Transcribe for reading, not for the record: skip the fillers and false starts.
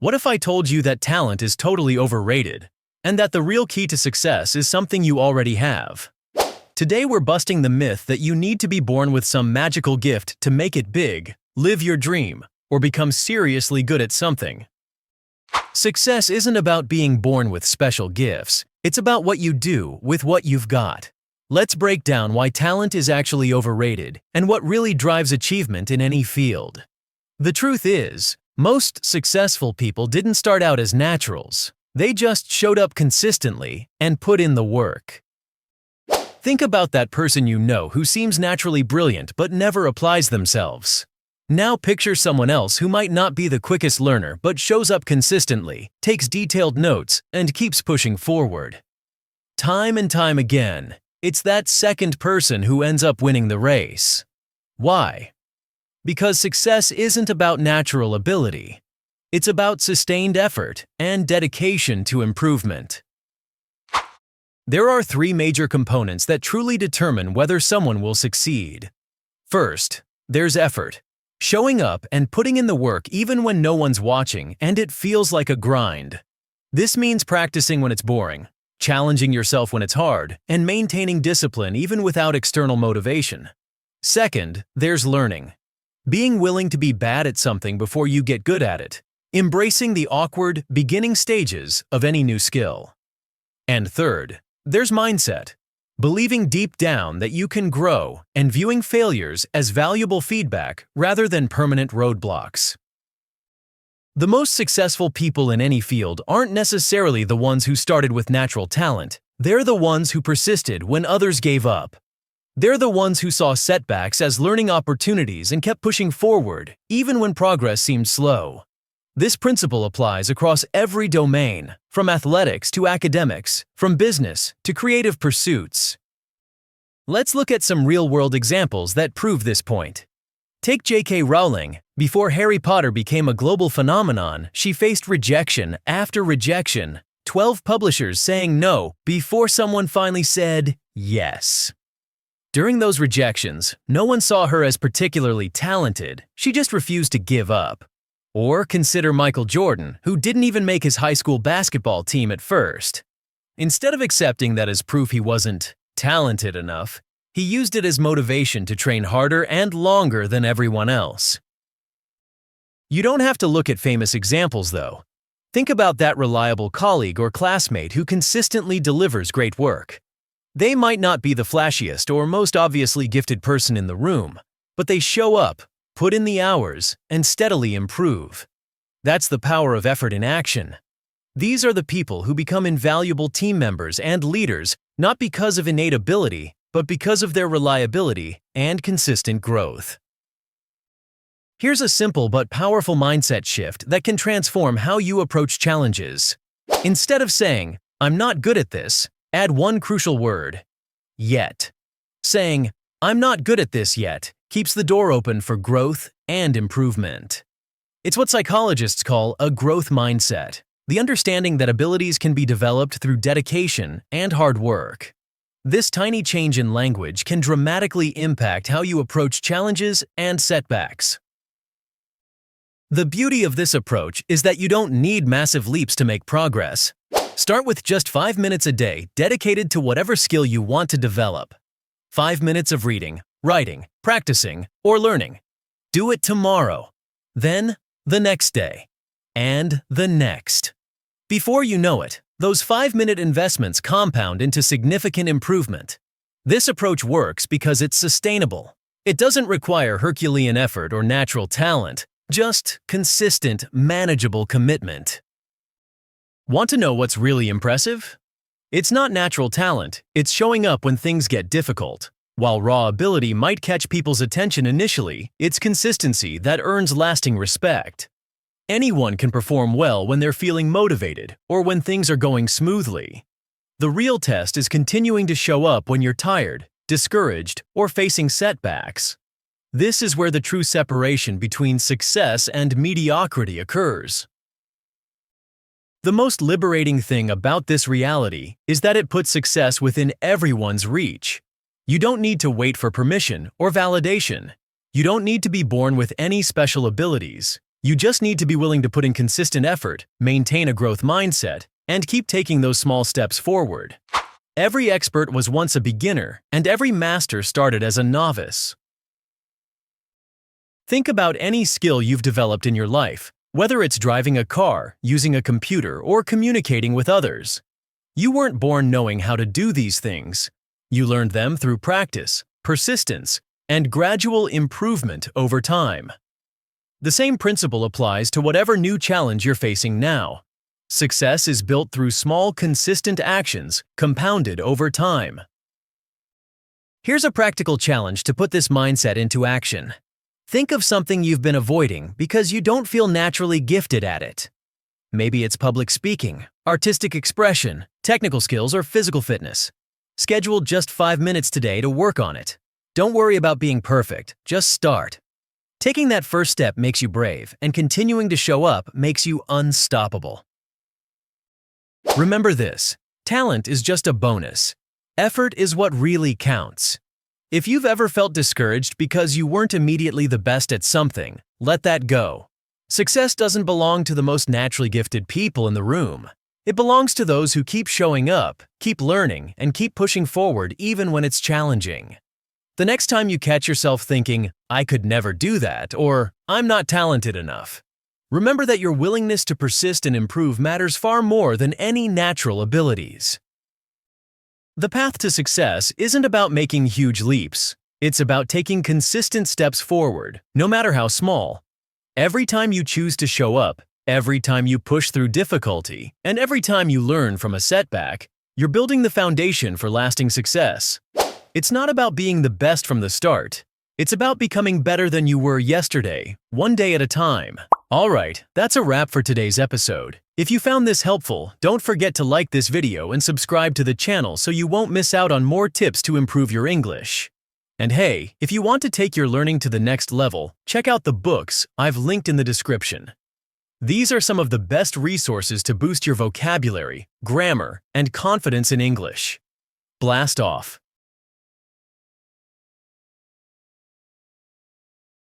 What if I told you that talent is totally overrated, and that the real key to success is something you already have? Today we're busting the myth that you need to be born with some magical gift to make it big, live your dream, or become seriously good at something. Success isn't about being born with special gifts, it's about what you do with what you've got. Let's break down why talent is actually overrated and what really drives achievement in any field. The truth is, most successful people didn't start out as naturals. They just showed up consistently and put in the work. Think about that person you know who seems naturally brilliant but never applies themselves. Now picture someone else who might not be the quickest learner but shows up consistently, takes detailed notes, and keeps pushing forward. Time and time again, it's that second person who ends up winning the race. Why? Because success isn't about natural ability. It's about sustained effort and dedication to improvement. There are three major components that truly determine whether someone will succeed. First, there's effort. Showing up and putting in the work even when no one's watching and it feels like a grind. This means practicing when it's boring, challenging yourself when it's hard, and maintaining discipline even without external motivation. Second, there's learning. Being willing to be bad at something before you get good at it. Embracing the awkward, beginning stages of any new skill. And third, there's mindset. Believing deep down that you can grow and viewing failures as valuable feedback rather than permanent roadblocks. The most successful people in any field aren't necessarily the ones who started with natural talent. They're the ones who persisted when others gave up. They're the ones who saw setbacks as learning opportunities and kept pushing forward, even when progress seemed slow. This principle applies across every domain, from athletics to academics, from business to creative pursuits. Let's look at some real-world examples that prove this point. Take J.K. Rowling. Before Harry Potter became a global phenomenon, she faced rejection after rejection, 12 publishers saying no before someone finally said yes. During those rejections, no one saw her as particularly talented, she just refused to give up. Or consider Michael Jordan, who didn't even make his high school basketball team at first. Instead of accepting that as proof he wasn't talented enough, he used it as motivation to train harder and longer than everyone else. You don't have to look at famous examples, though. Think about that reliable colleague or classmate who consistently delivers great work. They might not be the flashiest or most obviously gifted person in the room, but they show up, put in the hours, and steadily improve. That's the power of effort in action. These are the people who become invaluable team members and leaders not because of innate ability, but because of their reliability and consistent growth. Here's a simple but powerful mindset shift that can transform how you approach challenges. Instead of saying, "I'm not good at this," add one crucial word: yet. Saying, "I'm not good at this yet," keeps the door open for growth and improvement. It's what psychologists call a growth mindset, the understanding that abilities can be developed through dedication and hard work. This tiny change in language can dramatically impact how you approach challenges and setbacks. The beauty of this approach is that you don't need massive leaps to make progress. Start with just 5 minutes a day dedicated to whatever skill you want to develop. 5 minutes of reading, writing, practicing, or learning. Do it tomorrow, then the next day, and the next. Before you know it, those 5-minute investments compound into significant improvement. This approach works because it's sustainable. It doesn't require Herculean effort or natural talent, just consistent, manageable commitment. Want to know what's really impressive? It's not natural talent, it's showing up when things get difficult. While raw ability might catch people's attention initially, it's consistency that earns lasting respect. Anyone can perform well when they're feeling motivated or when things are going smoothly. The real test is continuing to show up when you're tired, discouraged, or facing setbacks. This is where the true separation between success and mediocrity occurs. The most liberating thing about this reality is that it puts success within everyone's reach. You don't need to wait for permission or validation. You don't need to be born with any special abilities. You just need to be willing to put in consistent effort, maintain a growth mindset, and keep taking those small steps forward. Every expert was once a beginner, and every master started as a novice. Think about any skill you've developed in your life, whether it's driving a car, using a computer, or communicating with others. You weren't born knowing how to do these things. You learned them through practice, persistence, and gradual improvement over time. The same principle applies to whatever new challenge you're facing now. Success is built through small, consistent actions, compounded over time. Here's a practical challenge to put this mindset into action. Think of something you've been avoiding because you don't feel naturally gifted at it. Maybe it's public speaking, artistic expression, technical skills, or physical fitness. Schedule just 5 minutes today to work on it. Don't worry about being perfect, just start. Taking that first step makes you brave, and continuing to show up makes you unstoppable. Remember this: talent is just a bonus. Effort is what really counts. If you've ever felt discouraged because you weren't immediately the best at something, let that go. Success doesn't belong to the most naturally gifted people in the room. It belongs to those who keep showing up, keep learning, and keep pushing forward even when it's challenging. The next time you catch yourself thinking, "I could never do that," or "I'm not talented enough," remember that your willingness to persist and improve matters far more than any natural abilities. The path to success isn't about making huge leaps. It's about taking consistent steps forward, no matter how small. Every time you choose to show up, every time you push through difficulty, and every time you learn from a setback, you're building the foundation for lasting success. It's not about being the best from the start. It's about becoming better than you were yesterday, one day at a time. Alright, that's a wrap for today's episode. If you found this helpful, don't forget to like this video and subscribe to the channel so you won't miss out on more tips to improve your English. And hey, if you want to take your learning to the next level, check out the books I've linked in the description. These are some of the best resources to boost your vocabulary, grammar, and confidence in English. Blast off!